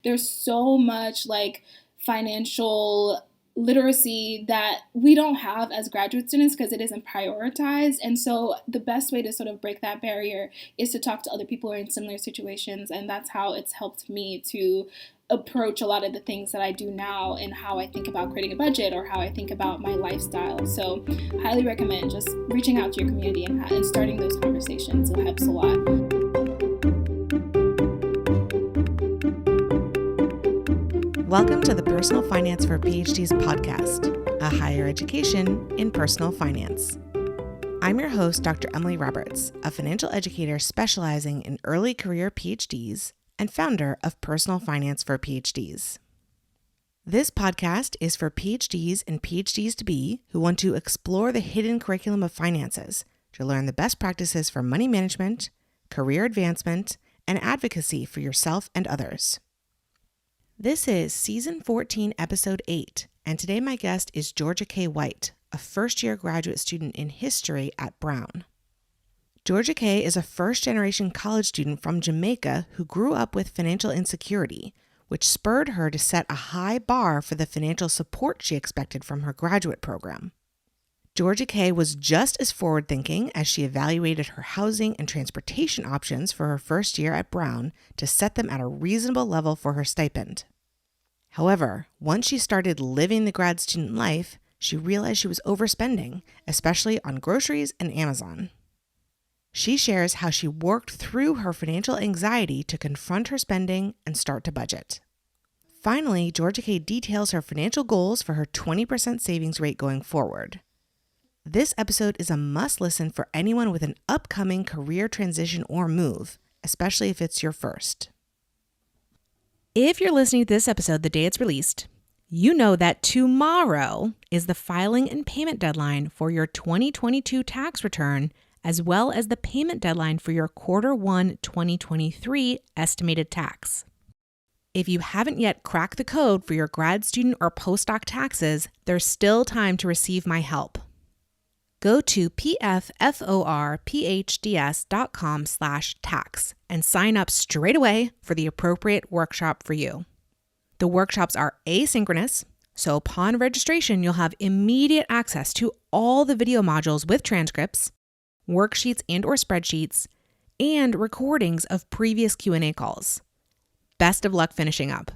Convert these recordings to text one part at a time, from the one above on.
There's so much like financial literacy that we don't have as graduate students because it isn't prioritized. And so the best way to sort of break that barrier is to talk to other people who are in similar situations. And that's how it's helped me to approach a lot of the things that I do now and how I think about creating a budget or how I think about my lifestyle. So highly recommend just reaching out to your community and starting those conversations. It helps a lot. Welcome to the Personal Finance for PhDs podcast, a higher education in personal finance. I'm your host, Dr. Emily Roberts, a financial educator specializing in early career PhDs and founder of Personal Finance for PhDs. This podcast is for PhDs and PhDs-to-be who want to explore the hidden curriculum of finances to learn the best practices for money management, career advancement, and advocacy for yourself and others. This is Season 14, Episode 8, and today my guest is Georgia K. White, a first-year graduate student in history at Brown. Georgia K. is a first-generation college student from Jamaica who grew up with financial insecurity, which spurred her to set a high bar for the financial support she expected from her graduate program. Georgia K. was just as forward-thinking as she evaluated her housing and transportation options for her first year at Brown to set them at a reasonable level for her stipend. However, once she started living the grad student life, she realized she was overspending, especially on groceries and Amazon. She shares how she worked through her financial anxiety to confront her spending and start to budget. Finally, Georgia K. details her financial goals for her 20% savings rate going forward. This episode is a must-listen for anyone with an upcoming career transition or move, especially if it's your first. If you're listening to this episode the day it's released, you know that tomorrow is the filing and payment deadline for your 2022 tax return, as well as the payment deadline for your Q1 2023 estimated tax. If you haven't yet cracked the code for your grad student or postdoc taxes, there's still time to receive my help. Go to pfforphds.com/tax and sign up straight away for the appropriate workshop for you. The workshops are asynchronous, so upon registration, you'll have immediate access to all the video modules with transcripts, worksheets and/or spreadsheets, and recordings of previous Q&A calls. Best of luck finishing up.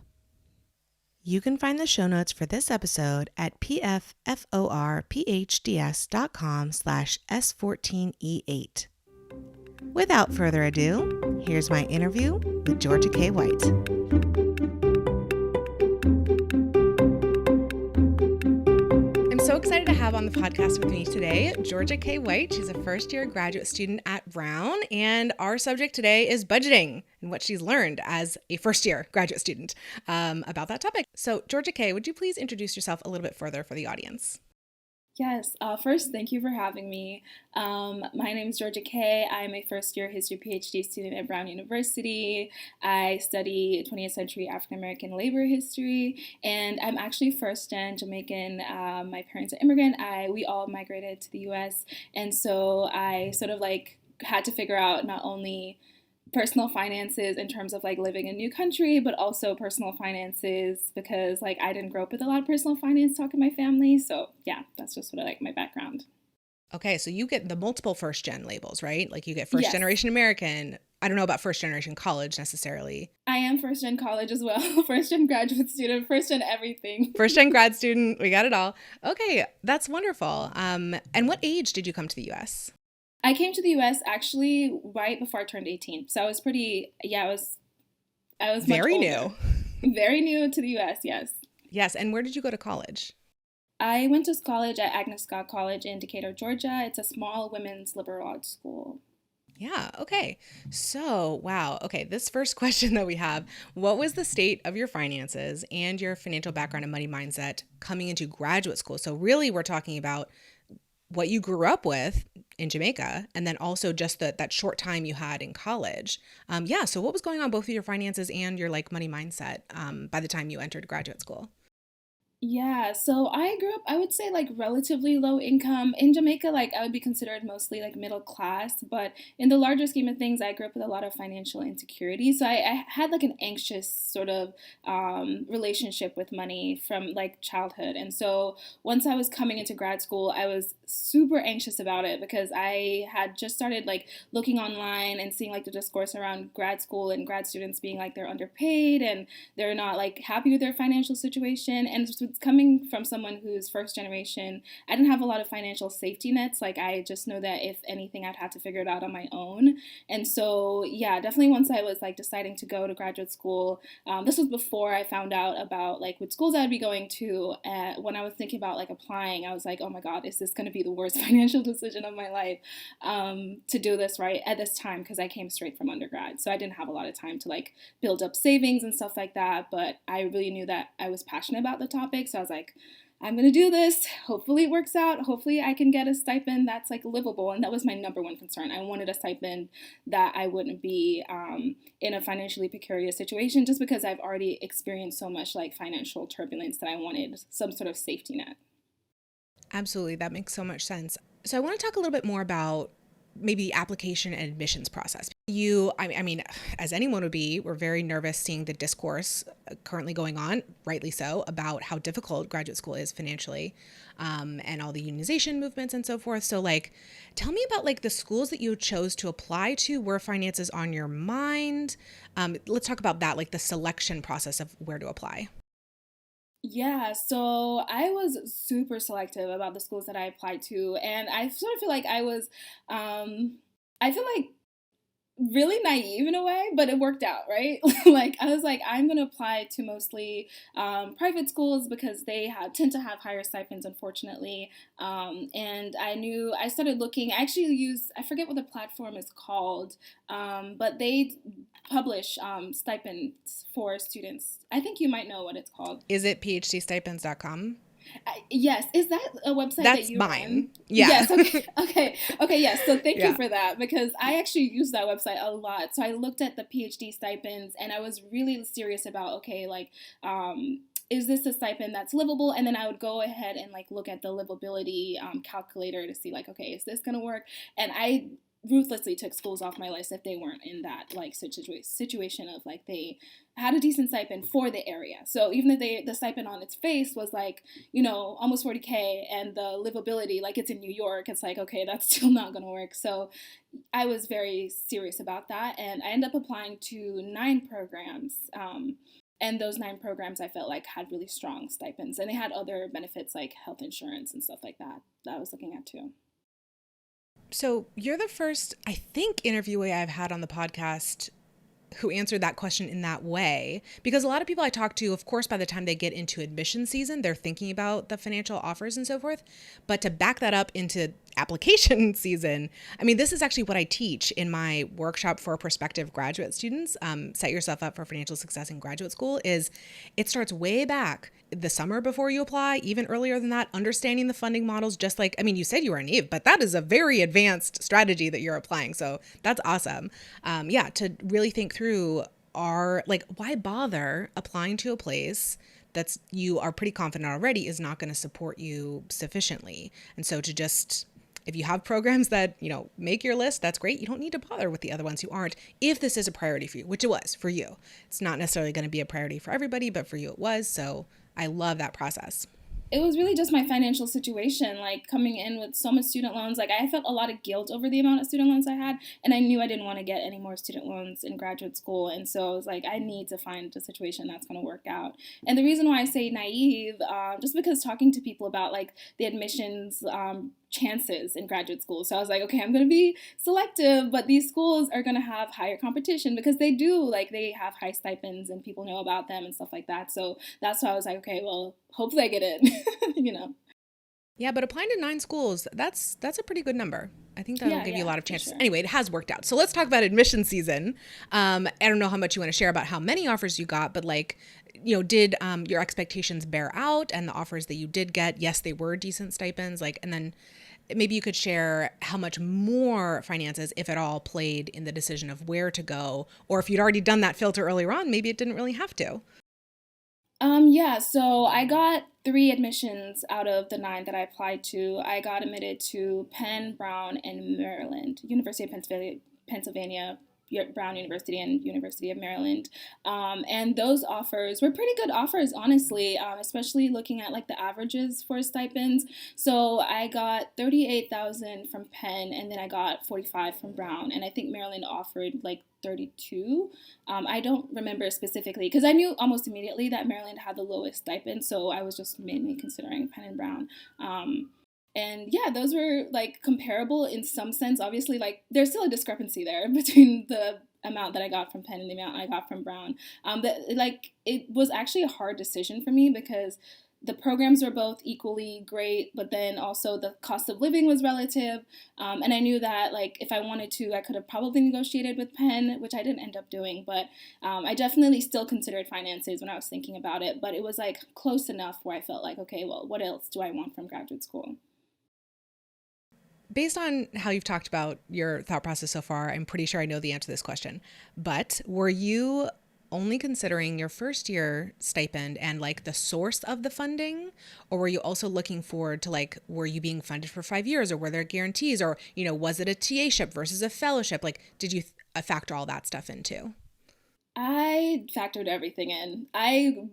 You can find the show notes for this episode at pfforphds.com/S14E8. Without further ado, here's my interview with Georgia K. White. I'm so excited to have on the podcast with me today Georgia K. White. She's a first-year graduate student at Brown, and our subject today is budgeting and what she's learned as a first-year graduate student about that topic. So, Georgia K., would you please introduce yourself a little bit further for the audience? Yes. First, thank you for having me. My name is Georgia K. I'm a first-year history PhD student at Brown University. I study 20th century African-American labor history, and I'm actually first-gen Jamaican. My parents are immigrant. We all migrated to the U.S., and so I sort of like had to figure out not only personal finances in terms of like living in a new country, but also personal finances because like I didn't grow up with a lot of personal finance talk in my family. So yeah, that's just sort of like my background. Okay, so you get the multiple first gen labels, right? Like you get first generation American. I don't know about first generation college necessarily. I am first gen college as well. First gen graduate student, first gen everything. First gen grad student, we got it all. Okay, that's wonderful. And what age did you come to the US? I came to the U.S. actually right before I turned 18. So I was I was very new. Very new to the U.S., yes. Yes, and where did you go to college? I went to college at Agnes Scott College in Decatur, Georgia. It's a small women's liberal arts school. Yeah, okay. So, wow. Okay, this first question that we have, what was the state of your finances and your financial background and money mindset coming into graduate school? So really we're talking about what you grew up with in Jamaica, and then also just that short time you had in college. So what was going on both with your finances and your like money mindset by the time you entered graduate school? Yeah, so I grew up, I would say like relatively low income. In Jamaica, like I would be considered mostly like middle class, but in the larger scheme of things, I grew up with a lot of financial insecurity. So I had like an anxious sort of relationship with money from like childhood. And so once I was coming into grad school, I was super anxious about it because I had just started like looking online and seeing like the discourse around grad school and grad students being like they're underpaid and they're not like happy with their financial situation. And so it's coming from someone who's first generation. I didn't have a lot of financial safety nets. Like I just know that if anything, I'd have to figure it out on my own. And so yeah, definitely once I was like deciding to go to graduate school, this was before I found out about like what schools I'd be going to. When I was thinking about like applying, I was like, oh my God, is this going to be the worst financial decision of my life to do this right at this time? Because I came straight from undergrad, so I didn't have a lot of time to like build up savings and stuff like that. But I really knew that I was passionate about the topic, so I was like, I'm gonna do this. Hopefully it works out. Hopefully I can get a stipend that's like livable. And that was my number one concern. I wanted a stipend that I wouldn't be in a financially precarious situation just because I've already experienced so much like financial turbulence that I wanted some sort of safety net. Absolutely. That makes so much sense. So I want to talk a little bit more about maybe the application and admissions process. I mean, as anyone would be, we're very nervous seeing the discourse currently going on, rightly so, about how difficult graduate school is financially, and all the unionization movements and so forth. So like, tell me about like the schools that you chose to apply to. Were finances on your mind? Let's talk about that, like the selection process of where to apply. Yeah, so I was super selective about the schools that I applied to, and I sort of feel like I feel like really naive in a way, but it worked out, right? Like I was like, I'm gonna apply to mostly private schools because tend to have higher stipends, unfortunately. And I started looking. I actually use I forget what the platform is called, but they publish stipends for students. I think you might know what it's called. Is it phdstipends.com? Yes, is that a website that That's you run? mine. Yeah. Yes, okay, okay, yes. So thank you Yeah. for that because I actually use that website a lot. So I looked at the PhD stipends and I was really serious about, okay, like, is this a stipend that's livable? And then I would go ahead and like look at the livability calculator to see like, okay, is this gonna work? And I ruthlessly took schools off my list if they weren't in that like situation of like they had a decent stipend for the area. So even if the stipend on its face was like, almost 40K and the livability, like it's in New York, it's like, okay, that's still not gonna work. So I was very serious about that. And I ended up applying to 9 programs. And those 9 programs I felt like had really strong stipends. And they had other benefits like health insurance and stuff like that I was looking at too. So you're the first, I think, interviewee I've had on the podcast who answered that question in that way. Because a lot of people I talk to, of course, by the time they get into admission season, they're thinking about the financial offers and so forth. But to back that up into application season, I mean, this is actually what I teach in my workshop for prospective graduate students. Set yourself up for financial success in graduate school. It starts way back the summer before you apply, even earlier than that, understanding the funding models, just like, I mean, you said you were naive, but that is a very advanced strategy that you're applying. So that's awesome. Yeah, to really think through why bother applying to a place that's you are pretty confident already is not going to support you sufficiently. And so to just, if you have programs that, make your list, that's great. You don't need to bother with the other ones who aren't, if this is a priority for you, which it was for you. It's not necessarily going to be a priority for everybody, but for you it was. So I love that process. It was really just my financial situation, like coming in with so much student loans. Like I felt a lot of guilt over the amount of student loans I had, and I knew I didn't want to get any more student loans in graduate school. And so I was like, I need to find a situation that's going to work out. And the reason why I say naive, just because talking to people about like the admissions chances in graduate school. So I was like, okay, I'm going to be selective, but these schools are going to have higher competition because they do, like they have high stipends and people know about them and stuff like that. So that's why I was like, okay, well, hopefully I get in. Yeah, but applying to 9 schools, that's a pretty good number. I think that'll give you a lot of chances. Sure. Anyway, it has worked out. So let's talk about admission season. I don't know how much you want to share about how many offers you got, but did your expectations bear out and the offers that you did get? Yes, they were decent stipends. And then maybe you could share how much more finances, if at all, played in the decision of where to go, or if you'd already done that filter earlier on, maybe it didn't really have to. Yeah, so I got three admissions out of the nine that I applied to. I got admitted to Penn, Brown, and Maryland, University of Pennsylvania, Brown University, and University of Maryland. And those offers were pretty good offers, honestly, especially looking at like the averages for stipends. So I got 38,000 from Penn, and then I got 45 from Brown, and I think Maryland offered like 32. I don't remember specifically because I knew almost immediately that Maryland had the lowest stipend, so I was just mainly considering Penn and Brown. And yeah, those were like comparable in some sense. Obviously, like there's still a discrepancy there between the amount that I got from Penn and the amount I got from Brown. But like it was actually a hard decision for me because the programs were both equally great, but then also the cost of living was relative. And I knew that like if I wanted to, I could have probably negotiated with Penn, which I didn't end up doing. But I definitely still considered finances when I was thinking about it. But it was like close enough where I felt like, okay, well, what else do I want from graduate school? Based on how you've talked about your thought process so far, I'm pretty sure I know the answer to this question. But were you only considering your first year stipend and like the source of the funding? Or were you also looking forward to like, were you being funded for 5 years, or were there guarantees, or, was it a TA-ship versus a fellowship? Like, did you factor all that stuff into? I factored everything in. I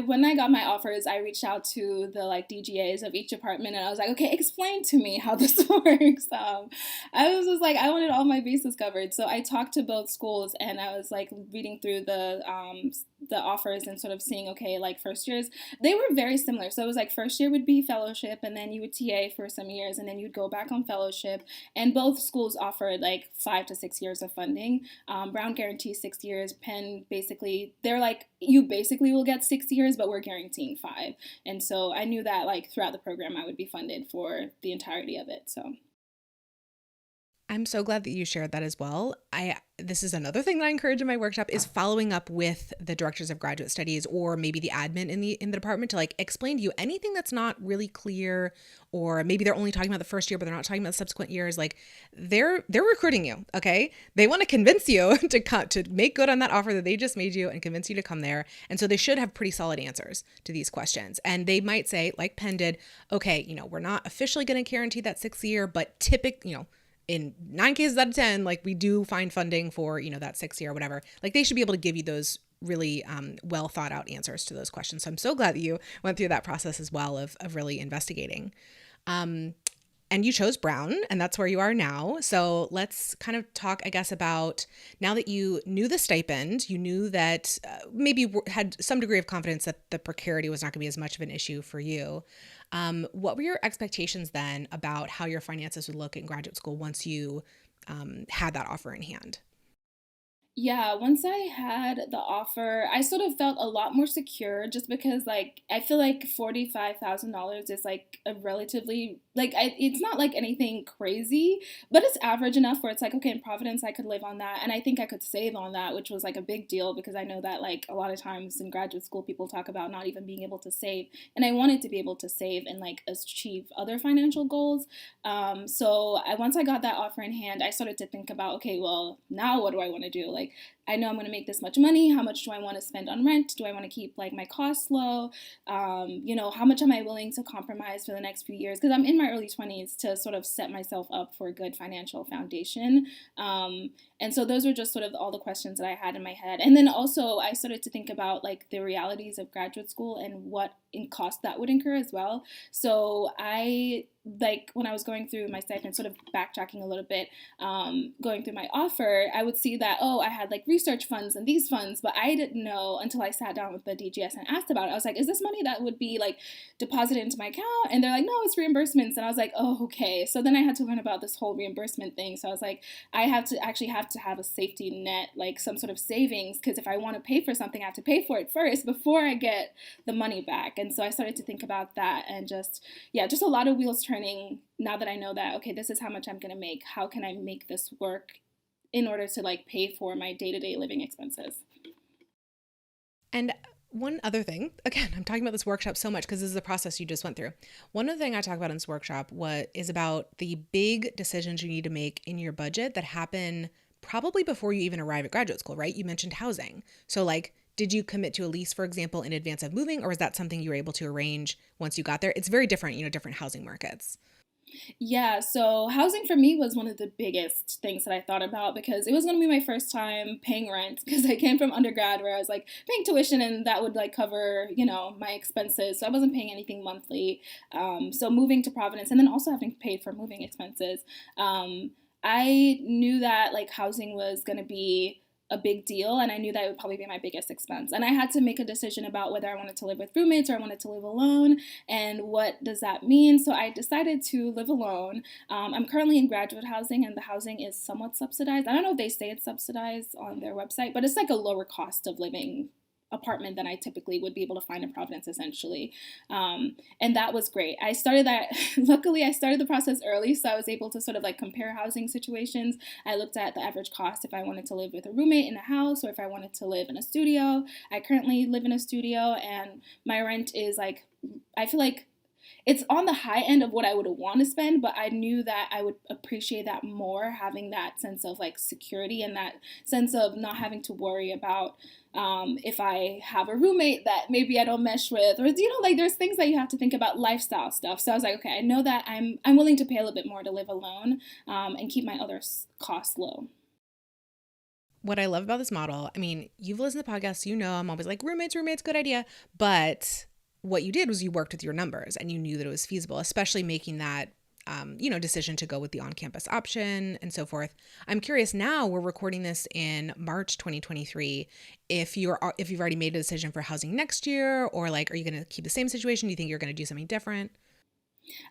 when I got my offers, I reached out to the like DGAs of each department, and I was like, okay, explain to me how this works. I was just like, I wanted all my bases covered, so I talked to both schools, and I was like reading through the offers and sort of seeing, okay, like first years, they were very similar. So it was like first year would be fellowship, and then you would TA for some years, and then you'd go back on fellowship, and both schools offered like 5 to 6 years of funding. Brown guarantees 6 years. Penn basically, they're like, you basically will get 6 years, but we're guaranteeing 5. And so I knew that like throughout the program, I would be funded for the entirety of it. So I'm so glad that you shared that as well. This is another thing that I encourage in my workshop is following up with the directors of graduate studies, or maybe the admin in the department, to like explain to you anything that's not really clear, or maybe they're only talking about the first year but they're not talking about the subsequent years. Like they're recruiting you, okay? They want to convince you to make good on that offer that they just made you and convince you to come there. And so they should have pretty solid answers to these questions. And they might say, like Penn did, okay, we're not officially going to guarantee that 6th year, but in 9 cases out of 10, like we do find funding for, that 6th year or whatever. Like they should be able to give you those really well thought out answers to those questions. So I'm so glad that you went through that process as well of really investigating. And you chose Brown, and that's where you are now. So let's kind of talk, I guess, about now that you knew the stipend, you knew that maybe had some degree of confidence that the precarity was not going to be as much of an issue for you. What were your expectations then about how your finances would look in graduate school once you had that offer in hand? Yeah, once I had the offer, I sort of felt a lot more secure just because like I feel like $45,000 is like a relatively like it's not like anything crazy, but it's average enough where it's like okay, in Providence I could live on that, and I think I could save on that, which was like a big deal because I know that like a lot of times in graduate school people talk about not even being able to save, and I wanted to be able to save and like achieve other financial goals. Once I got that offer in hand, I started to think about okay, well now what do I want to do? Like I know I'm going to make this much money. How much do I want to spend on rent? Do I want to keep like my costs low? How much am I willing to compromise for the next few years? Because I'm in my early 20s to sort of set myself up for a good financial foundation. And so those were just sort of all the questions that I had in my head. And then also I started to think about like the realities of graduate school and what in cost that would incur as well. So I like when I was going through my stipend, sort of backtracking a little bit, going through my offer, I would see that, I had like research funds and these funds, but I didn't know until I sat down with the DGS and asked about it. I was like, is this money that would be like deposited into my account? And they're like, no, it's reimbursements. And I was like, oh, okay. So then I had to learn about this whole reimbursement thing. So I was like, I have to have a safety net, like some sort of savings, because if I want to pay for something, I have to pay for it first before I get the money back. And so I started to think about that and just a lot of wheels turning now that I know that, okay, this is how much I'm going to make. How can I make this work in order to like pay for my day-to-day living expenses? And one other thing, again, I'm talking about this workshop so much because this is the process you just went through. One other thing I talk about in this workshop is about the big decisions you need to make in your budget that happen probably before you even arrive at graduate school, right? You mentioned housing. So like did you commit to a lease, for example, in advance of moving, or was that something you were able to arrange once you got there? It's very different, different housing markets. Yeah, so housing for me was one of the biggest things that I thought about because it was going to be my first time paying rent because I came from undergrad where I was like paying tuition and that would like cover, my expenses. So I wasn't paying anything monthly. So moving to Providence and then also having to pay for moving expenses. I knew that like housing was going to be a big deal and I knew that it would probably be my biggest expense. And I had to make a decision about whether I wanted to live with roommates or I wanted to live alone and what does that mean. So I decided to live alone. I'm currently in graduate housing and the housing is somewhat subsidized. I don't know if they say it's subsidized on their website, but it's like a lower cost of living apartment than I typically would be able to find in Providence, essentially. And that was great. I started that, luckily, I started the process early, so I was able to sort of like compare housing situations. I looked at the average cost if I wanted to live with a roommate in a house or if I wanted to live in a studio. I currently live in a studio, and my rent is like, I feel like it's on the high end of what I would want to spend, but I knew that I would appreciate that more, having that sense of like security and that sense of not having to worry about if I have a roommate that maybe I don't mesh with, or like there's things that you have to think about, lifestyle stuff. So I was like, okay, I know that I'm willing to pay a little bit more to live alone and keep my other costs low. What I love about this model, I mean, you've listened to the podcast, I'm always like roommates, good idea, but what you did was you worked with your numbers and you knew that it was feasible, especially making that, decision to go with the on-campus option and so forth. I'm curious now, we're recording this in March 2023. If you've already made a decision for housing next year, or like, are you going to keep the same situation? Do you think you're going to do something different?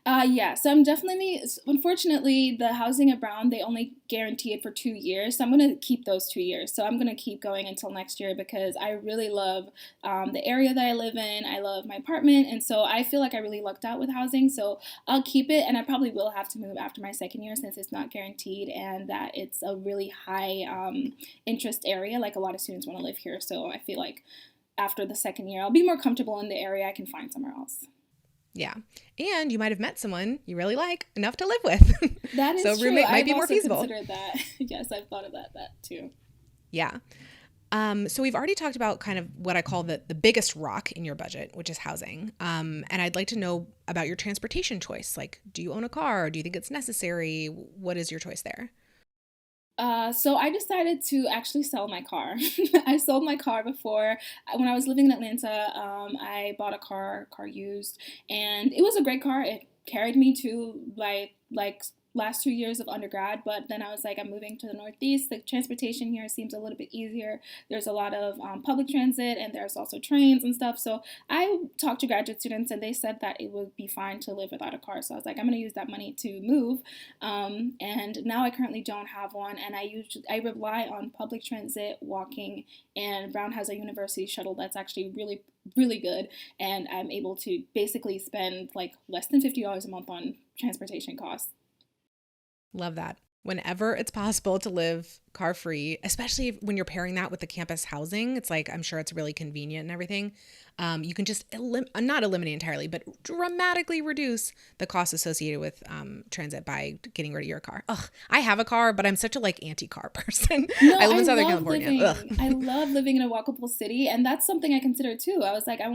Yeah, so I'm definitely, unfortunately, the housing at Brown, they only guarantee it for 2 years. So I'm going to keep those 2 years. So I'm going to keep going until next year because I really love the area that I live in. I love my apartment. And so I feel like I really lucked out with housing. So I'll keep it. And I probably will have to move after my second year since it's not guaranteed and that it's a really high interest area. Like a lot of students want to live here. So I feel like after the second year, I'll be more comfortable in the area. I can find somewhere else. Yeah. And you might have met someone you really like enough to live with. That is so true. roommate might I've be more also feasible. Considered that. Yes, I've thought of that too. Yeah. So we've already talked about kind of what I call the biggest rock in your budget, which is housing. And I'd like to know about your transportation choice. Like, do you own a car? Do you think it's necessary? What is your choice there? So I decided to actually sell my car. I sold my car before. When I was living in Atlanta, I bought a car used, and it was a great car. It carried me to like last 2 years of undergrad, but then I was like, I'm moving to the Northeast. The transportation here seems a little bit easier. There's a lot of public transit and there's also trains and stuff. So I talked to graduate students and they said that it would be fine to live without a car. So I was like, I'm going to use that money to move. And now I currently don't have one, and I rely on public transit, walking, and Brown has a university shuttle that's actually really, really good. And I'm able to basically spend like less than $50 a month on transportation costs. Love that. Whenever it's possible to live car free, especially when you're pairing that with the campus housing, it's like, I'm sure it's really convenient and everything. You can just not eliminate entirely, but dramatically reduce the costs associated with transit by getting rid of your car. Ugh, I have a car, but I'm such a like anti-car person. No, I live in Southern California. I love living in a walkable city, and that's something I considered too. I was like, I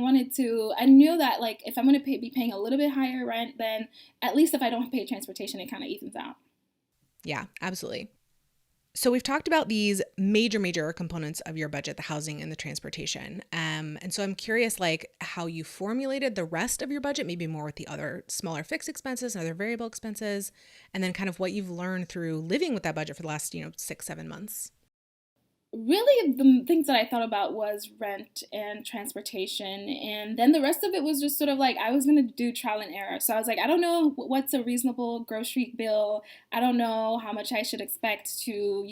knew that like if I'm going to be paying a little bit higher rent, then at least if I don't pay transportation, it kind of evens out. Yeah, absolutely. So we've talked about these major components of your budget, the housing and the transportation. And so I'm curious, like how you formulated the rest of your budget, maybe more with the other smaller fixed expenses and other variable expenses, and then kind of what you've learned through living with that budget for the last, 6-7 months. Really, the things that I thought about was rent and transportation, and then the rest of it was just sort of like I was gonna do trial and error. So I was like, I don't know what's a reasonable grocery bill. I don't know how much I should expect to,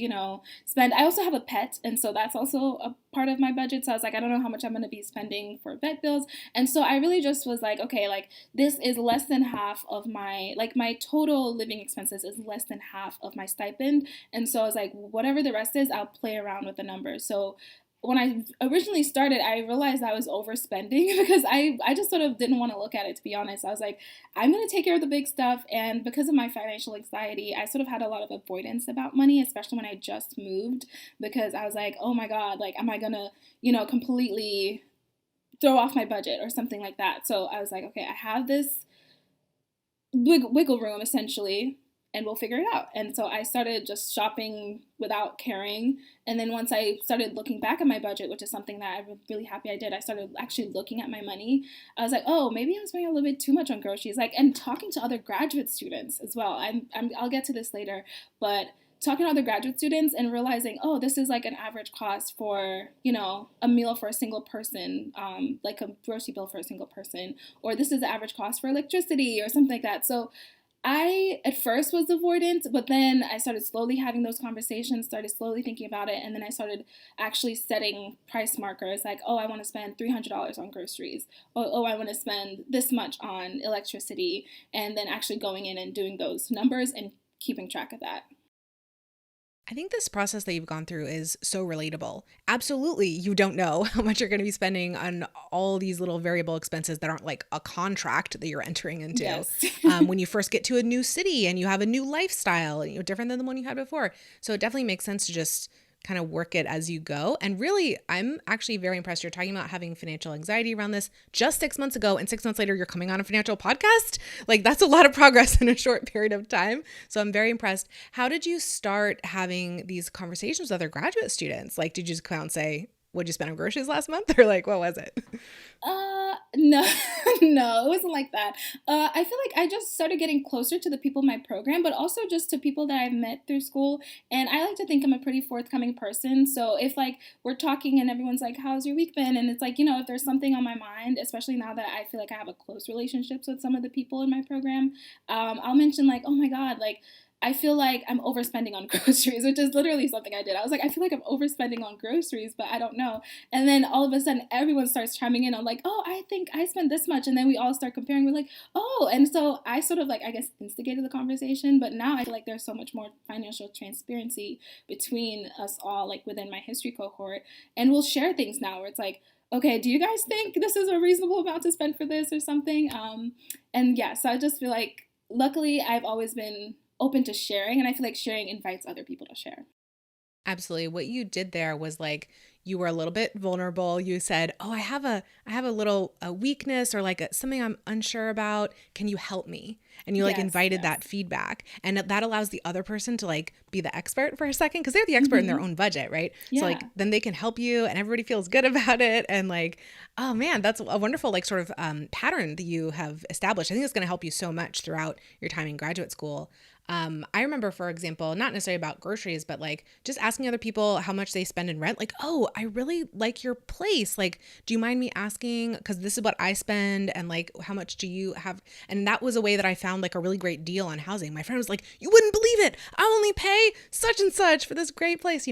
spend. I also have a pet, and so that's also a part of my budget. So I was like, I don't know how much I'm gonna be spending for vet bills, and so I really just was like, okay, like this is less than half of my total living expenses is less than half of my stipend, and so I was like, whatever the rest is, I'll play around with the numbers. So when I originally started, I realized I was overspending because I just sort of didn't want to look at it, to be honest. I was like, I'm going to take care of the big stuff. And because of my financial anxiety, I sort of had a lot of avoidance about money, especially when I just moved, because I was like, oh my God, like, am I going to, completely throw off my budget or something like that? So I was like, okay, I have this wiggle room essentially, and we'll figure it out. And so I started just shopping without caring. And then once I started looking back at my budget, which is something that I'm really happy I did, I started actually looking at my money. I was like, oh, maybe I'm spending a little bit too much on groceries. Like, and talking to other graduate students as well. I'll get to this later, but talking to other graduate students and realizing, oh, this is like an average cost for, a meal for a single person, like a grocery bill for a single person, or this is the average cost for electricity or something like that. So I, at first, was avoidant, but then I started slowly having those conversations, started slowly thinking about it, and then I started actually setting price markers like, oh, I want to spend $300 on groceries, oh, I want to spend this much on electricity, and then actually going in and doing those numbers and keeping track of that. I think this process that you've gone through is so relatable. Absolutely, you don't know how much you're going to be spending on all these little variable expenses that aren't like a contract that you're entering into. Yes. When you first get to a new city and you have a new lifestyle, different than the one you had before. So it definitely makes sense to just kind of work it as you go. And really, I'm actually very impressed. You're talking about having financial anxiety around this just 6 months ago, and 6 months later, you're coming on a financial podcast. Like, that's a lot of progress in a short period of time. So I'm very impressed. How did you start having these conversations with other graduate students? Like, did you just come out and say, what'd you spend on groceries last month? Or like, what was it? No, no, it wasn't like that. I feel like I just started getting closer to the people in my program, but also just to people that I've met through school. And I like to think I'm a pretty forthcoming person. So if like we're talking and everyone's like, how's your week been? And it's like, if there's something on my mind, especially now that I feel like I have a close relationships with some of the people in my program, I'll mention like, oh my God, like, I feel like I'm overspending on groceries, which is literally something I did. I was like, I feel like I'm overspending on groceries, but I don't know. And then all of a sudden, everyone starts chiming in. I'm like, oh, I think I spent this much. And then we all start comparing. We're like, oh. And so I sort of like, I guess, instigated the conversation. But now I feel like there's so much more financial transparency between us all, like within my history cohort. And we'll share things now where it's like, okay, do you guys think this is a reasonable amount to spend for this or something? And yeah, so I just feel like, luckily, I've always been open to sharing, and I feel like sharing invites other people to share. Absolutely. What you did there was like, you were a little bit vulnerable. You said, oh, I have a little weakness or like something I'm unsure about. Can you help me? And you like invited that feedback, and that allows the other person to like be the expert for a second, because they're the expert in their own budget, right? Yeah. So like then they can help you and everybody feels good about it. And like, oh man, that's a wonderful like sort of pattern that you have established. I think it's going to help you so much throughout your time in graduate school. I remember, for example, not necessarily about groceries, but like just asking other people how much they spend in rent. Like, oh, I really like your place. Like, do you mind me asking? Because this is what I spend. And like, how much do you have? And that was a way that I found like a really great deal on housing. My friend was like, you wouldn't believe it. I only pay such and such for this great place,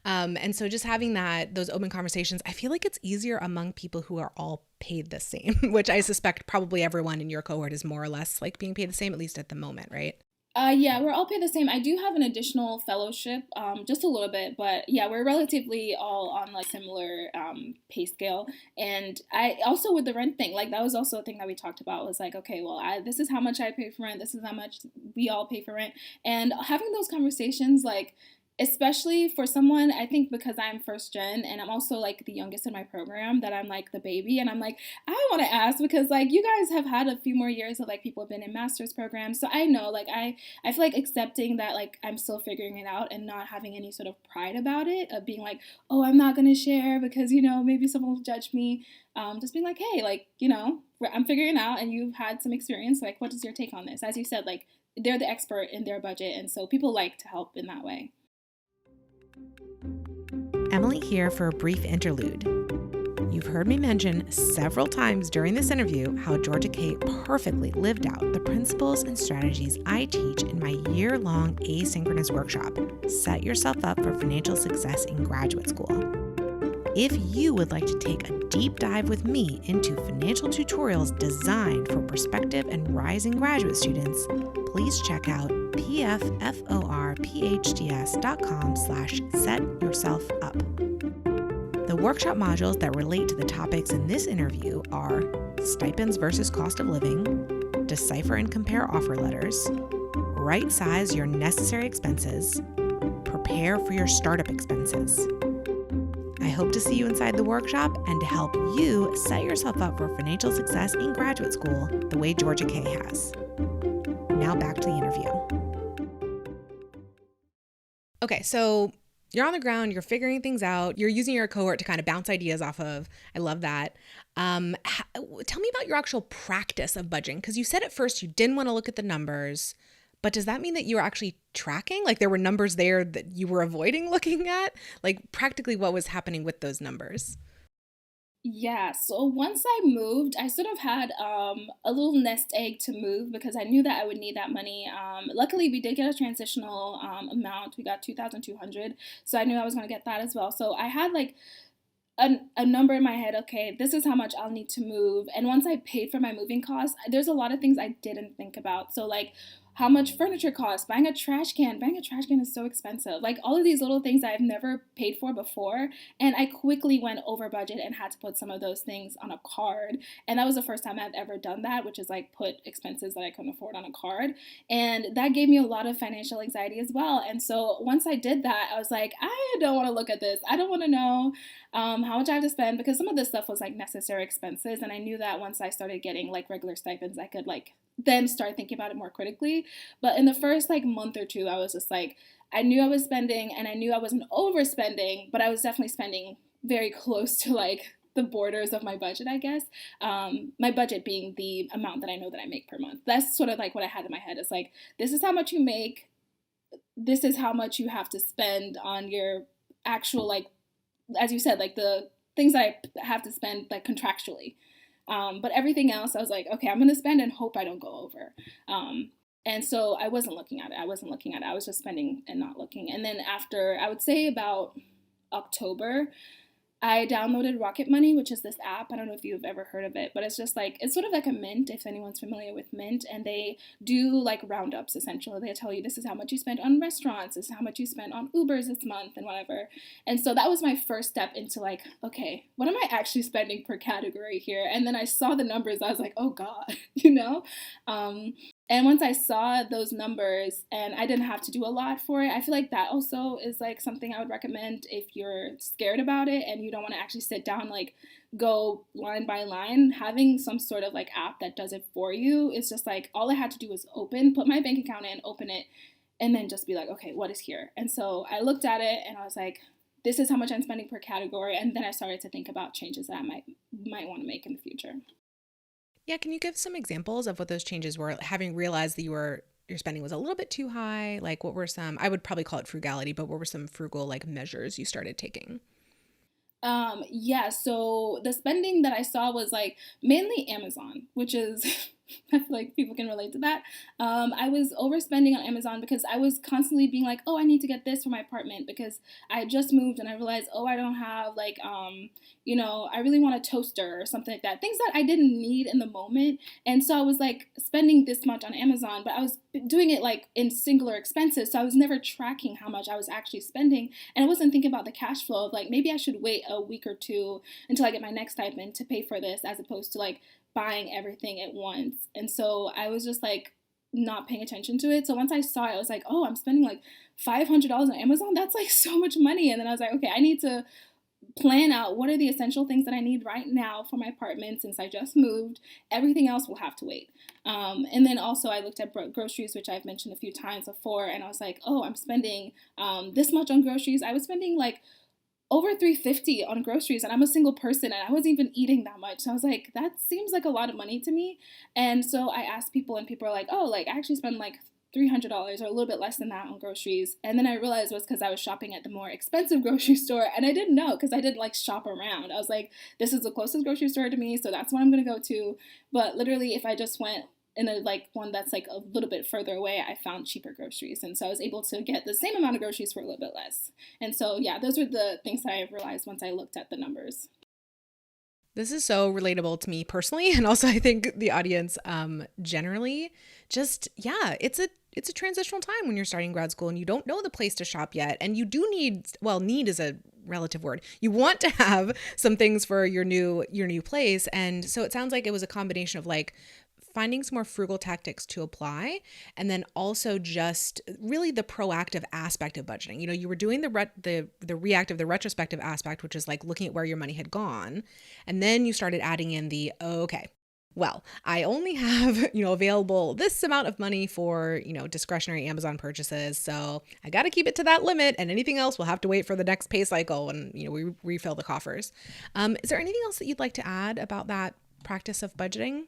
And so just having those open conversations, I feel like it's easier among people who are all paid the same, which I suspect probably everyone in your cohort is more or less like being paid the same, at least at the moment, right? Yeah, we're all paid the same. I do have an additional fellowship, just a little bit, but yeah, we're relatively all on like similar pay scale. And I also, with the rent thing, like that was also a thing that we talked about, was like, okay, well, this is how much I pay for rent. This is how much we all pay for rent. And having those conversations, like, especially for someone, I think because I'm first gen and I'm also like the youngest in my program, that I'm like the baby, and I'm like, I want to ask because like you guys have had a few more years of like people have been in master's programs. So I know like I feel like accepting that like I'm still figuring it out and not having any sort of pride about it, of being like, oh, I'm not going to share because, maybe someone will judge me. Just being like, hey, like, I'm figuring it out and you've had some experience. Like, what is your take on this? As you said, like they're the expert in their budget. And so people like to help in that way. Emily here for a brief interlude. You've heard me mention several times during this interview how Georgia K perfectly lived out the principles and strategies I teach in my year-long asynchronous workshop, Set Yourself Up for Financial Success in Graduate School. If you would like to take a deep dive with me into financial tutorials designed for prospective and rising graduate students, please check out pfforphds.com/setyourselfup. The workshop modules that relate to the topics in this interview are stipends versus cost of living, decipher and compare offer letters, right size your necessary expenses, prepare for your startup expenses. I hope to see you inside the workshop and to help you set yourself up for financial success in graduate school the way Georgia K has. Now back to the interview. Okay, so you're on the ground, you're figuring things out, you're using your cohort to kind of bounce ideas off of. I love that. Tell me about your actual practice of budgeting, because you said at first you didn't want to look at the numbers, but does that mean that you were actually tracking? Like there were numbers there that you were avoiding looking at? Like practically what was happening with those numbers? Yeah, so once I moved, I sort of had a little nest egg to move because I knew that I would need that money. Luckily, we did get a transitional amount. We got 2,200, so I knew I was going to get that as well. So I had like a number in my head. Okay, this is how much I'll need to move. And once I paid for my moving costs, there's a lot of things I didn't think about. So like how much furniture costs, buying a trash can. Buying a trash can is so expensive. Like all of these little things I've never paid for before. And I quickly went over budget and had to put some of those things on a card. And that was the first time I've ever done that, which is like put expenses that I couldn't afford on a card. And that gave me a lot of financial anxiety as well. And so once I did that, I was like, I don't want to look at this. I don't want to know how much I have to spend, because some of this stuff was like necessary expenses. And I knew that once I started getting like regular stipends, I could like then start thinking about it more critically. But in the first like month or two, I was just like, I knew I was spending and I knew I wasn't overspending, but I was definitely spending very close to like the borders of my budget, I guess. My budget being the amount that I know that I make per month. That's sort of like what I had in my head. It's like, this is how much you make. This is how much you have to spend on your actual, like, as you said, like the things that I have to spend like contractually. But everything else, I was like, okay, I'm going to spend and hope I don't go over. And so I wasn't looking at it. I was just spending and not looking. And then after, I would say about October, I downloaded Rocket Money, which is this app. I don't know if you've ever heard of it, but it's just like, it's sort of like a Mint, if anyone's familiar with Mint. And they do like roundups, essentially. They tell you this is how much you spent on restaurants, this is how much you spent on Ubers this month and whatever. And so that was my first step into like, okay, what am I actually spending per category here? And then I saw the numbers. I was like, oh God, you know? And once I saw those numbers and I didn't have to do a lot for it, I feel like that also is like something I would recommend if you're scared about it and you don't want to actually sit down, like go line by line. Having some sort of like app that does it for you is just like, all I had to do was put my bank account in, open it, and then just be like, okay, what is here? And so I looked at it and I was like, this is how much I'm spending per category. And then I started to think about changes that I might want to make in the future. Yeah, can you give some examples of what those changes were, having realized that your spending was a little bit too high? Like what were some, I would probably call it frugality, but what were some frugal like measures you started taking? Yeah, so the spending that I saw was like mainly Amazon, which is I feel like people can relate to that. I was overspending on Amazon because I was constantly being like, oh, I need to get this for my apartment because I had just moved and I realized, oh, I don't have like, I really want a toaster or something like that. Things that I didn't need in the moment. And so I was like spending this much on Amazon, but I was doing it like in singular expenses. So I was never tracking how much I was actually spending. And I wasn't thinking about the cash flow of like, maybe I should wait a week or two until I get my next stipend to pay for this, as opposed to like buying everything at once. And so I was just like not paying attention to it. So once I saw it, I was like, oh, I'm spending like $500 on Amazon. That's like so much money. And then I was like, okay, I need to plan out what are the essential things that I need right now for my apartment since I just moved. Everything else will have to wait. And then also I looked at groceries, which I've mentioned a few times before. And I was like, oh, I'm spending this much on groceries. I was spending like over $350 on groceries, and I'm a single person and I wasn't even eating that much. So I was like, that seems like a lot of money to me. And so I asked people and people are like, oh, like I actually spend like $300 or a little bit less than that on groceries. And then I realized it was because I was shopping at the more expensive grocery store, and I didn't know because I didn't like shop around. I was like, this is the closest grocery store to me, so that's what I'm going to go to. But literally if I just went in a like one that's like a little bit further away, I found cheaper groceries. And so I was able to get the same amount of groceries for a little bit less. And so, yeah, those were the things that I realized once I looked at the numbers. This is so relatable to me personally, and also I think the audience generally. Just yeah, it's a transitional time when you're starting grad school and you don't know the place to shop yet, and you do need, well, need is a relative word. You want to have some things for your new place, and so it sounds like it was a combination of like finding some more frugal tactics to apply, and then also just really the proactive aspect of budgeting. You were doing the reactive, the retrospective aspect, which is like looking at where your money had gone, and then you started adding in the, oh, okay, well, I only have, available this amount of money for, discretionary Amazon purchases. So I got to keep it to that limit, and anything else will have to wait for the next pay cycle when, we refill the coffers. Is there anything else that you'd like to add about that practice of budgeting?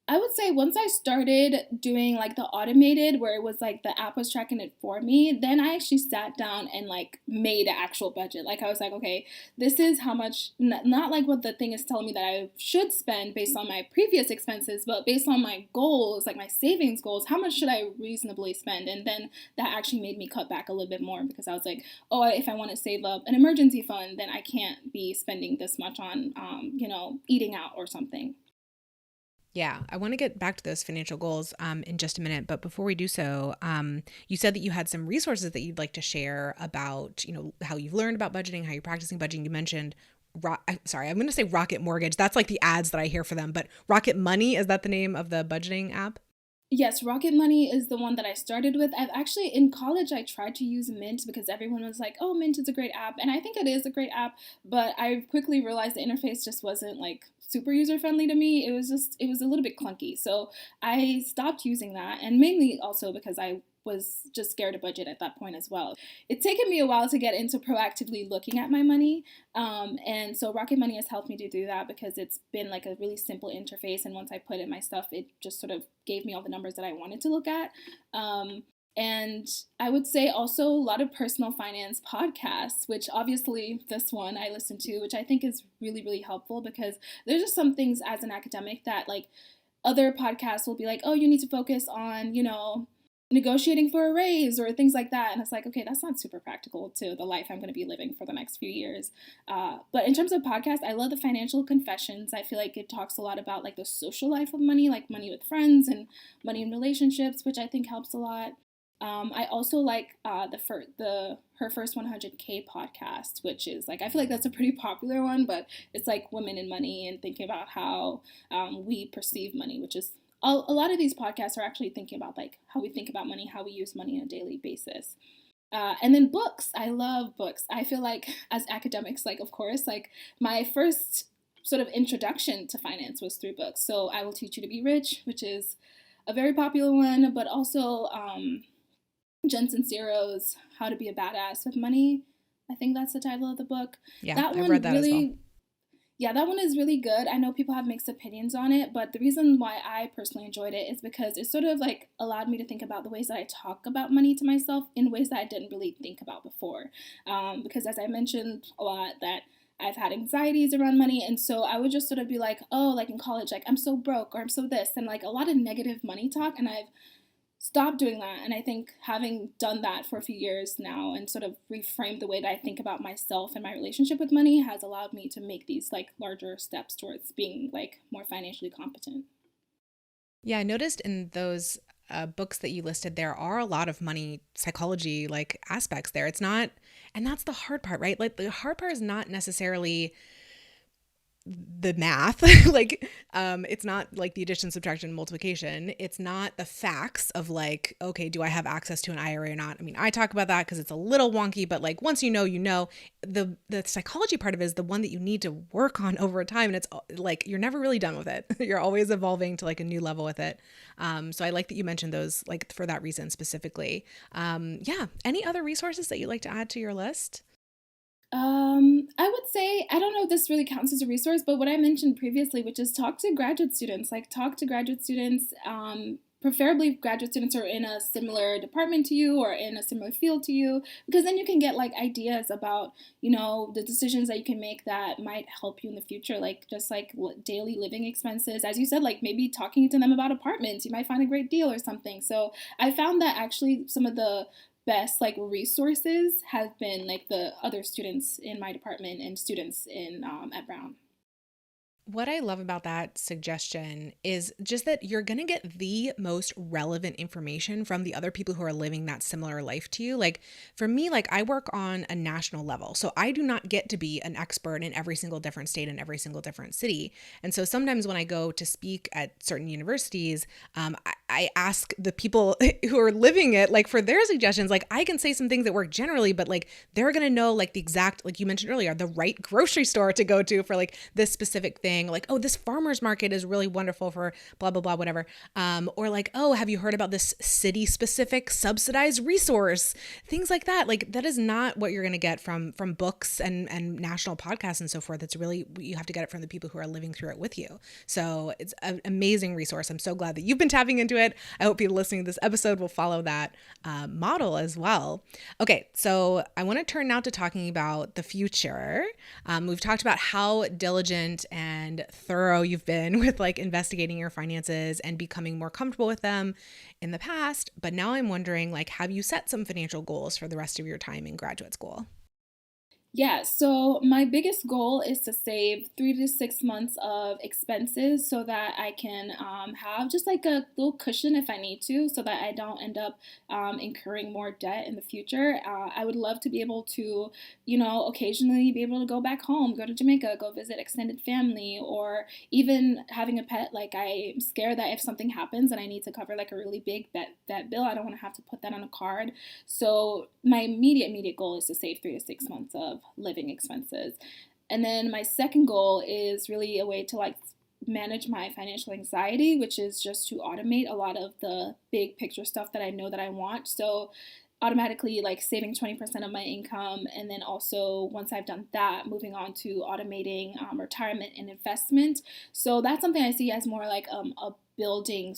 I would say once I started doing like the automated where it was like the app was tracking it for me, then I actually sat down and like made an actual budget. Like I was like, okay, this is how much, not like what the thing is telling me that I should spend based on my previous expenses, but based on my goals, like my savings goals, how much should I reasonably spend? And then that actually made me cut back a little bit more because I was like, oh, if I want to save up an emergency fund, then I can't be spending this much on, eating out or something. Yeah, I want to get back to those financial goals in just a minute. But before we do so, you said that you had some resources that you'd like to share about, how you've learned about budgeting, how you're practicing budgeting. You mentioned, sorry, I'm going to say Rocket Mortgage. That's like the ads that I hear for them. But Rocket Money, is that the name of the budgeting app? Yes, Rocket Money is the one that I started with. I've actually, in college, I tried to use Mint because everyone was like, oh, Mint is a great app. And I think it is a great app, but I quickly realized the interface just wasn't like super user friendly to me. It was a little bit clunky. So I stopped using that. And mainly also because I was just scared to budget at that point as well. It's taken me a while to get into proactively looking at my money. And so Rocket Money has helped me to do that because it's been like a really simple interface. And once I put in my stuff, it just sort of gave me all the numbers that I wanted to look at. And I would say also a lot of personal finance podcasts, which obviously this one I listen to, which I think is really, really helpful because there's just some things as an academic that like other podcasts will be like, oh, you need to focus on, negotiating for a raise or things like that. And it's like, okay, that's not super practical to the life I'm going to be living for the next few years. But in terms of podcasts, I love the Financial Confessions. I feel like it talks a lot about like the social life of money, like money with friends and money in relationships, which I think helps a lot. I also like the Her First 100K podcast, which is like I feel like that's a pretty popular one, but it's like women in money and thinking about how we perceive money, which is a lot of these podcasts are actually thinking about like how we think about money, how we use money on a daily basis. And then books. I love books. I feel like as academics, like of course, like my first sort of introduction to finance was through books. So I Will Teach You to Be Rich, which is a very popular one, but also Jen Sincero's How to Be a Badass with Money. I think that's the title of the book. Yeah, That I've one read that as well. really, yeah, that one is really good. I know people have mixed opinions on it, but the reason why I personally enjoyed it is because it sort of like allowed me to think about the ways that I talk about money to myself in ways that I didn't really think about before. Because as I mentioned a lot, that I've had anxieties around money, and so I would just sort of be like, oh, like in college, like I'm so broke or I'm so this, and like a lot of negative money talk, and I've stop doing that. And I think having done that for a few years now and sort of reframed the way that I think about myself and my relationship with money has allowed me to make these like larger steps towards being like more financially competent. Yeah, I noticed in those books that you listed, there are a lot of money psychology like aspects there. It's not, and that's the hard part, right? Like the hard part is not necessarily the math. Like it's not like the addition, subtraction, multiplication. It's not the facts of like, okay, do I have access to an IRA or not? I mean, I talk about that because it's a little wonky, but like once you know. The psychology part of it is the one that you need to work on over time, and it's like you're never really done with it. You're always evolving to like a new level with it. So I like that you mentioned those like for that reason specifically. Yeah, any other resources that you'd like to add to your list? I would say, I don't know if this really counts as a resource, but what I mentioned previously, which is talk to graduate students, like talk to graduate students, preferably graduate students who are in a similar department to you or in a similar field to you, because then you can get like ideas about, the decisions that you can make that might help you in the future, like just like daily living expenses. As you said, like maybe talking to them about apartments, you might find a great deal or something. So I found that actually some of the best like resources have been like the other students in my department and students in at Brown. what I love about that suggestion is just that you're going to get the most relevant information from the other people who are living that similar life to you. Like for me, like I work on a national level, so I do not get to be an expert in every single different state and every single different city. And so sometimes when I go to speak at certain universities, I ask the people who are living it, like for their suggestions. Like I can say some things that work generally, but like they're going to know like the exact, like you mentioned earlier, the right grocery store to go to for like this specific thing. Like, oh, this farmer's market is really wonderful for blah, blah, blah, whatever. Or like, oh, have you heard about this city specific subsidized resource? Things like that. Like that is not what you're going to get from books and national podcasts and so forth. It's really, you have to get it from the people who are living through it with you. So it's an amazing resource. I'm so glad that you've been tapping into it. I hope people listening to this episode will follow that model as well. Okay, so I want to turn now to talking about the future. We've talked about how diligent and thorough you've been with like investigating your finances and becoming more comfortable with them in the past. But now I'm wondering, like, have you set some financial goals for the rest of your time in graduate school? Yeah, so my biggest goal is to save 3 to 6 months of expenses so that I can have just like a little cushion if I need to, so that I don't end up incurring more debt in the future. I would love to be able to, occasionally be able to go back home, go to Jamaica, go visit extended family, or even having a pet. Like I'm scared that if something happens and I need to cover like a really big vet bill, I don't want to have to put that on a card. So my immediate goal is to save 3 to 6 months of living expenses. And then my second goal is really a way to like manage my financial anxiety, which is just to automate a lot of the big picture stuff that I know that I want. So automatically like saving 20% of my income, and then also once I've done that, moving on to automating retirement and investment. So that's something I see as more like a building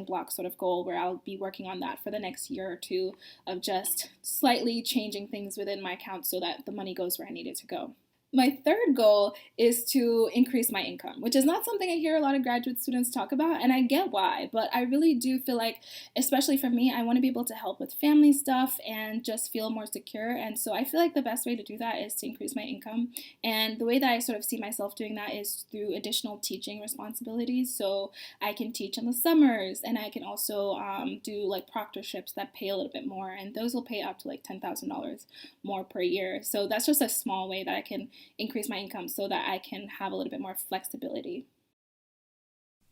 block sort of goal, where I'll be working on that for the next year or two, of just slightly changing things within my account so that the money goes where I need it to go. My third goal is to increase my income, which is not something I hear a lot of graduate students talk about, and I get why, but I really do feel like, especially for me, I want to be able to help with family stuff and just feel more secure. And so I feel like the best way to do that is to increase my income. And the way that I sort of see myself doing that is through additional teaching responsibilities. So I can teach in the summers, and I can also do like proctorships that pay a little bit more, and those will pay up to like $10,000 more per year. So that's just a small way that I can increase my income so that I can have a little bit more flexibility.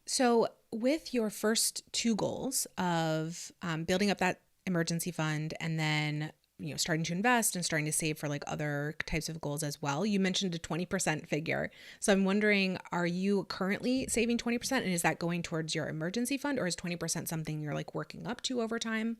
So with your first two goals of building up that emergency fund, and then starting to invest and starting to save for like other types of goals as well, you mentioned a 20% figure. So I'm wondering, are you currently saving 20%, and is that going towards your emergency fund, or is 20% something you're like working up to over time?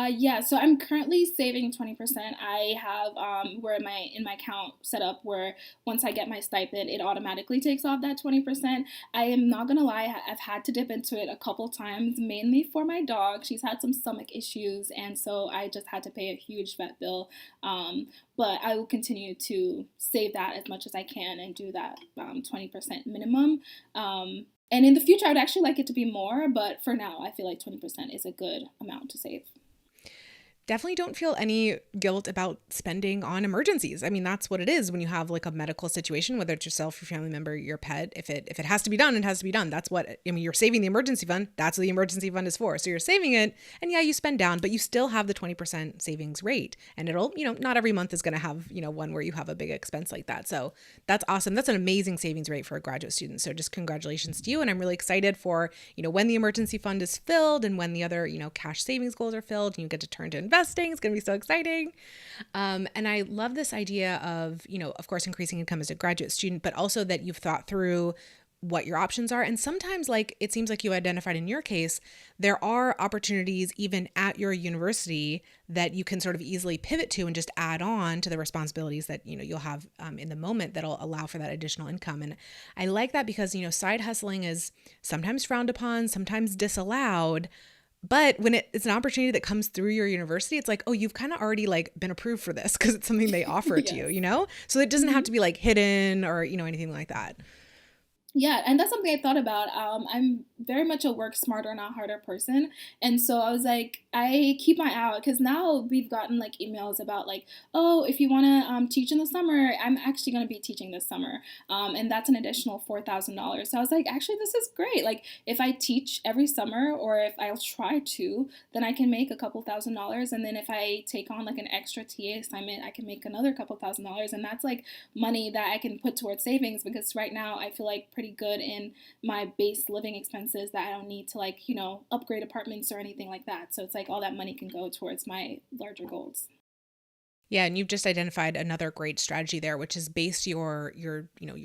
Yeah, so I'm currently saving 20%. I have where in my account set up where once I get my stipend, it automatically takes off that 20%. I am not gonna lie, I've had to dip into it a couple times, mainly for my dog. She's had some stomach issues, and so I just had to pay a huge vet bill. But I will continue to save that as much as I can and do that 20% minimum. And in the future, I would actually like it to be more, but for now, I feel like 20% is a good amount to save. Definitely don't feel any guilt about spending on emergencies. I mean, that's what it is when you have like a medical situation, whether it's yourself, your family member, your pet. If it has to be done, it has to be done. That's what, I mean, you're saving the emergency fund. That's what the emergency fund is for. So you're saving it, and yeah, you spend down, but you still have the 20% savings rate. And it'll, not every month is going to have, one where you have a big expense like that. So that's awesome. That's an amazing savings rate for a graduate student. So just congratulations to you. And I'm really excited for, when the emergency fund is filled and when the other, cash savings goals are filled and you get to turn to investing. It's going to be so exciting. And I love this idea of course, increasing income as a graduate student, but also that you've thought through what your options are. And sometimes, like it seems like you identified in your case, there are opportunities even at your university that you can sort of easily pivot to and just add on to the responsibilities that, you'll have in the moment that'll allow for that additional income. And I like that because, side hustling is sometimes frowned upon, sometimes disallowed. But when it's an opportunity that comes through your university, it's like, oh, you've kind of already like been approved for this because it's something they offer Yes. to you, So it doesn't have to be like hidden or, anything like that. Yeah, and that's something I thought about. I'm very much a work smarter, not harder person. And so I was like, I keep my eye out because now we've gotten like emails about like, oh, if you want to teach in the summer, I'm actually going to be teaching this summer. And that's an additional $4,000. So I was like, actually, this is great. Like if I teach every summer or if I'll try to, then I can make a couple $1,000s. And then if I take on like an extra TA assignment, I can make another couple $1,000s. And that's like money that I can put towards savings because right now I feel like pretty good in my base living expenses that I don't need to like, upgrade apartments or anything like that. So it's like all that money can go towards my larger goals. Yeah, and you've just identified another great strategy there, which is base your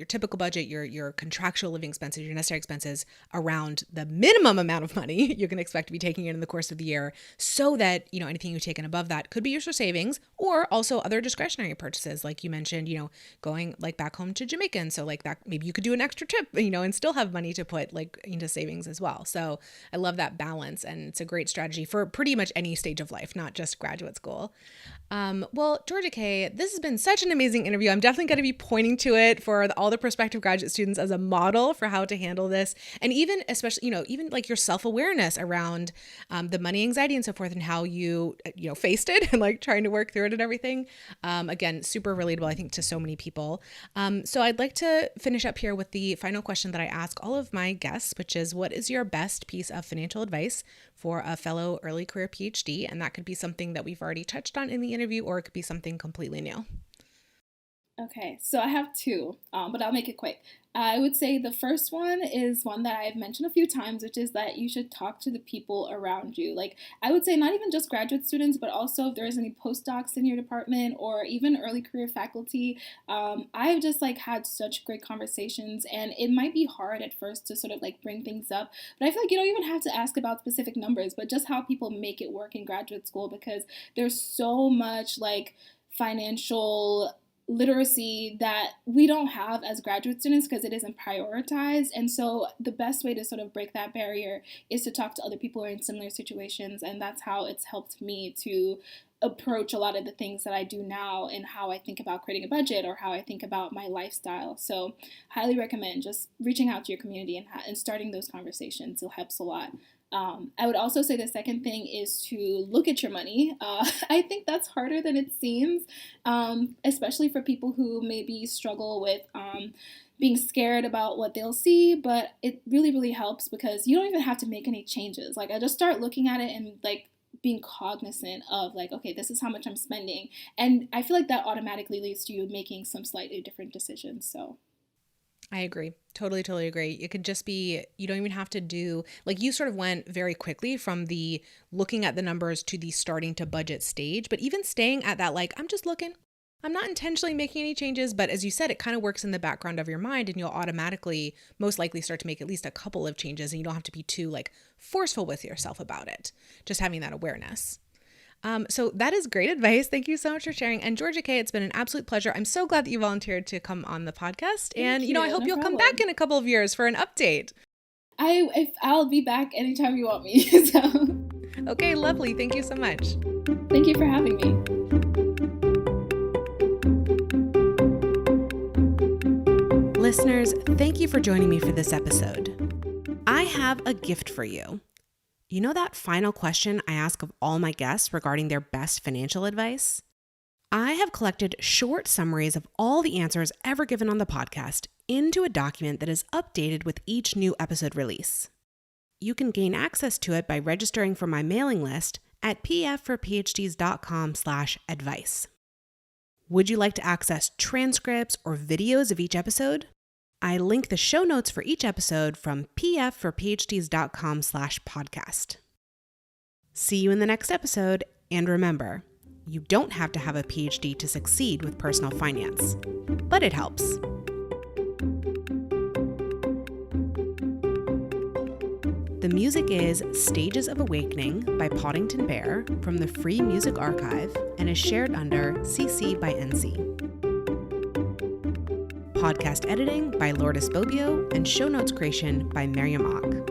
typical budget, your contractual living expenses, your necessary expenses around the minimum amount of money you can expect to be taking in the course of the year, so that anything you take in above that could be used for savings or also other discretionary purchases, like you mentioned, going like back home to Jamaica, and so like that maybe you could do an extra trip, and still have money to put like into savings as well. So I love that balance, and it's a great strategy for pretty much any stage of life, not just graduate school. Well, Georgia K, this has been such an amazing interview. I'm definitely going to be pointing to it for all the prospective graduate students as a model for how to handle this. And even especially, even like your self-awareness around the money anxiety and so forth, and how you faced it and like trying to work through it and everything. Again, super relatable, I think, to so many people. So I'd like to finish up here with the final question that I ask all of my guests, which is, what is your best piece of financial advice for a fellow early career PhD? And that could be something that we've already touched on in the interview, or it could be something completely new. Okay, so I have two, but I'll make it quick. I would say the first one is one that I've mentioned a few times, which is that you should talk to the people around you. Like, I would say not even just graduate students, but also if there's any postdocs in your department or even early career faculty. I've just like had such great conversations, and it might be hard at first to sort of like bring things up, but I feel like you don't even have to ask about specific numbers, but just how people make it work in graduate school, because there's so much like financial literacy that we don't have as graduate students because it isn't prioritized. And so the best way to sort of break that barrier is to talk to other people who are in similar situations. And that's how it's helped me to approach a lot of the things that I do now and how I think about creating a budget or how I think about my lifestyle. So highly recommend just reaching out to your community and starting those conversations. It helps a lot. I would also say the second thing is to look at your money. I think that's harder than it seems, especially for people who maybe struggle with being scared about what they'll see, but it really, really helps because you don't even have to make any changes. Like, I just start looking at it and like being cognizant of like, okay, this is how much I'm spending. And I feel like that automatically leads to you making some slightly different decisions. So I agree. Totally agree. It could just be, you don't even have to do, like, you sort of went very quickly from the looking at the numbers to the starting to budget stage, but even staying at that, like, I'm just looking, I'm not intentionally making any changes, but as you said, it kind of works in the background of your mind, and you'll automatically most likely start to make at least a couple of changes, and you don't have to be too like forceful with yourself about it. Just having that awareness. So that is great advice. Thank you so much for sharing. And Georgia K, it's been an absolute pleasure. I'm so glad that you volunteered to come on the podcast. And, I hope you'll come back in a couple of years for an update. I'll be back anytime you want me. So. Okay, lovely. Thank you so much. Thank you for having me. Listeners, thank you for joining me for this episode. I have a gift for you. You know that final question I ask of all my guests regarding their best financial advice? I have collected short summaries of all the answers ever given on the podcast into a document that is updated with each new episode release. You can gain access to it by registering for my mailing list at pfforphds.com/advice. Would you like to access transcripts or videos of each episode? I link the show notes for each episode from pfforphds.com/podcast. See you in the next episode, and remember, you don't have to have a PhD to succeed with personal finance, but it helps. The music is Stages of Awakening by Poddington Bear from the Free Music Archive and is shared under CC by NC. Podcast editing by Lourdes Bobio and show notes creation by Miriam Ock.